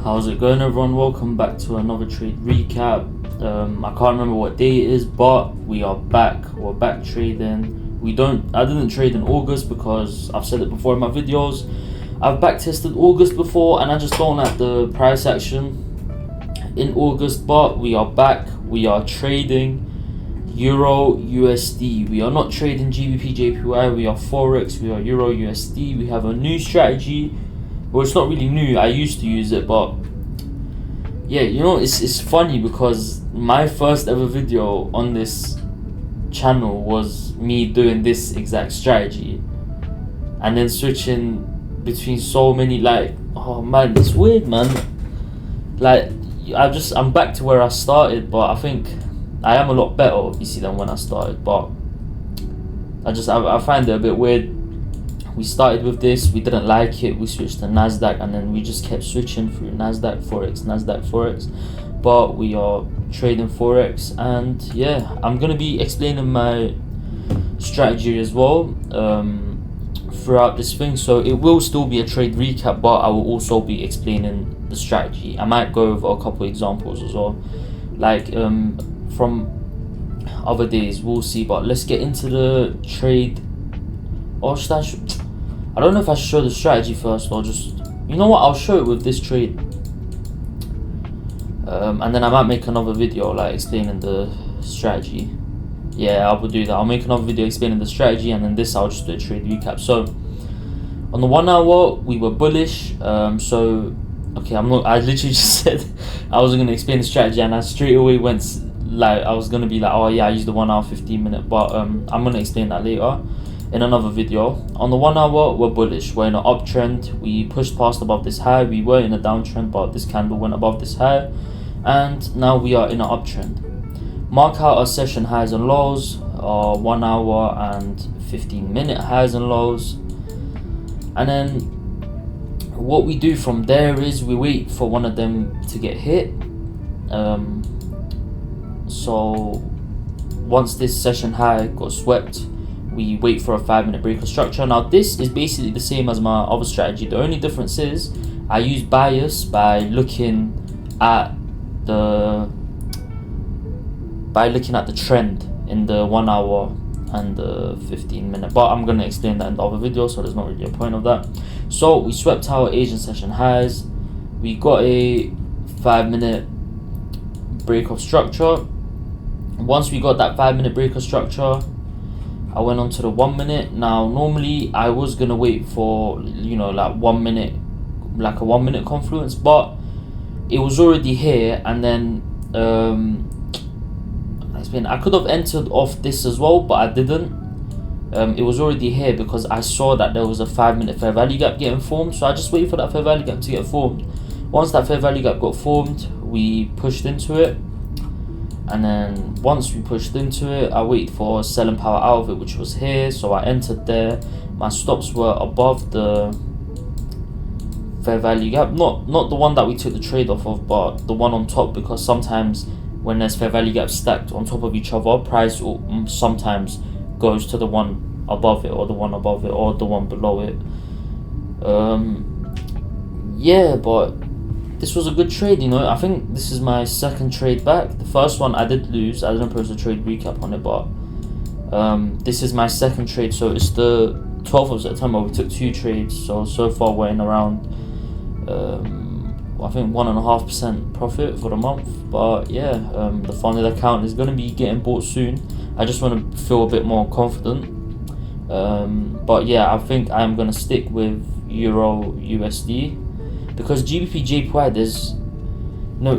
How's it going, everyone? Welcome back to another trade recap. I can't remember what day it is, but we are back. We're back trading. I didn't trade in August because I've said it before in my videos. I've back tested August before and I just don't like the price action in August, but we are back. We are trading Euro USD. We are not trading GBP JPY. We are Forex. We are Euro USD. We have a new strategy. Well, it's not really new. I used to use it, but yeah, it's funny because my first ever video on this channel was me doing this exact strategy and then switching between so many, like, oh man, it's weird, man. Like, I'm back to where I started, but I think I am a lot better, obviously, than when I started, but I find it a bit weird. We started with this, we didn't like it, we switched to Nasdaq, and then we just kept switching through Nasdaq, Forex. But we are trading Forex, and yeah, I'm gonna be explaining my strategy as well throughout this thing. So it will still be a trade recap, but I will also be explaining the strategy. I might go over a couple examples as well, like from other days, we'll see. But let's get into the trade. Or I don't know if I should show the strategy first, or just, you know what, I'll show it with this trade, and then I might make another video like explaining the strategy. Yeah, I will do that. I'll make another video explaining the strategy, and then this I'll just do a trade recap. So on the 1 hour we were bullish. So okay, I literally just said I wasn't gonna explain the strategy, and I straight away went like, I was gonna be like, oh yeah, I used the 1 hour 15 minute, but I'm gonna explain that later in another video. On the 1 hour, we're bullish. We're in an uptrend. We pushed past above this high. We were in a downtrend, but this candle went above this high, and now we are in an uptrend. Mark out our session highs and lows, our 1 hour and 15 minute highs and lows, and then what we do from there is we wait for one of them to get hit. So once this session high got swept, we wait for a 5-minute break of structure. Now this is basically the same as my other strategy. The only difference is I use bias by looking at the trend in the 1 hour and the 15 minute, but I'm gonna explain that in the other video, so there's not really a point of that. So we swept our Asian session highs. We got a 5-minute break of structure. Once we got that 5-minute break of structure, I went on to the 1 minute. Now normally I was gonna wait for, like 1 minute, like a 1 minute confluence, but it was already here, and then I could have entered off this as well, but I didn't. It was already here because I saw that there was a 5-minute fair value gap getting formed, so I just waited for that fair value gap to get formed. Once that fair value gap got formed, we pushed into it. And then once we pushed into it, I waited for selling power out of it, which was here. So I entered there. My stops were above the fair value gap. Not the one that we took the trade off of, but the one on top, because sometimes when there's fair value gaps stacked on top of each other, price sometimes goes to the one above it, or the one above it, or the one below it. Yeah, but this was a good trade, I think this is my second trade back. The first one I did lose. I didn't post a trade recap on it, but this is my second trade. So it's the 12th of September. We took 2 trades. So far we're in around, I think 1.5% profit for the month. But yeah, the funded account is going to be getting bought soon. I just want to feel a bit more confident. But yeah, I think I'm going to stick with Euro USD. Because GBP JPY,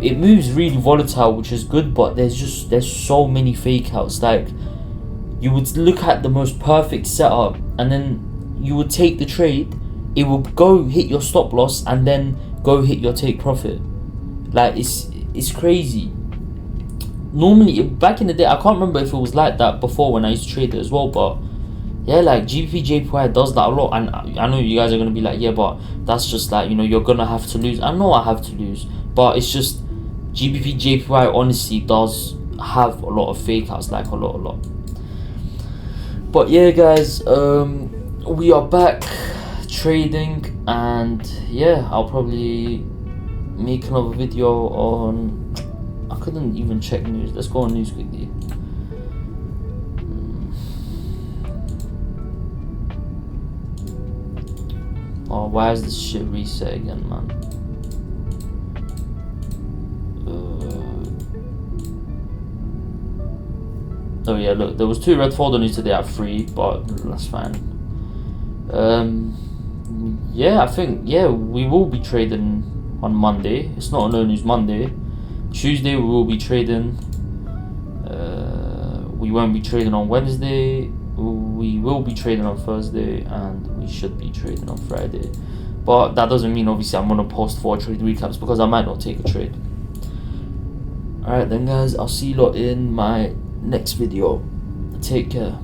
it moves really volatile, which is good, but there's so many fake outs. Like, you would look at the most perfect setup, and then you would take the trade, it will go hit your stop loss, and then go hit your take profit. Like, it's crazy. Normally, back in the day, I can't remember if it was like that before when I used to trade it as well, but yeah, like GBP JPY does that a lot, and I know you guys are gonna be like, yeah, but that's just like, you're gonna have to lose. I know I have to lose, but it's just GBP JPY honestly does have a lot of fake outs, like a lot. But yeah, guys, we are back trading, and yeah, I'll probably make another video on. I couldn't even check news. Let's go on news quickly. Oh, why is this shit reset again, man? Oh yeah, look, there was 2 red folder news today at 3, but that's fine. Yeah, I think we will be trading on Monday. It's not a no news Monday. Tuesday we will be trading. We won't be trading on Wednesday. We will be trading on Thursday, and we should be trading on Friday. But that doesn't mean obviously I'm gonna post 4 trade recaps because I might not take a trade. Alright then guys, I'll see you lot in my next video. Take care.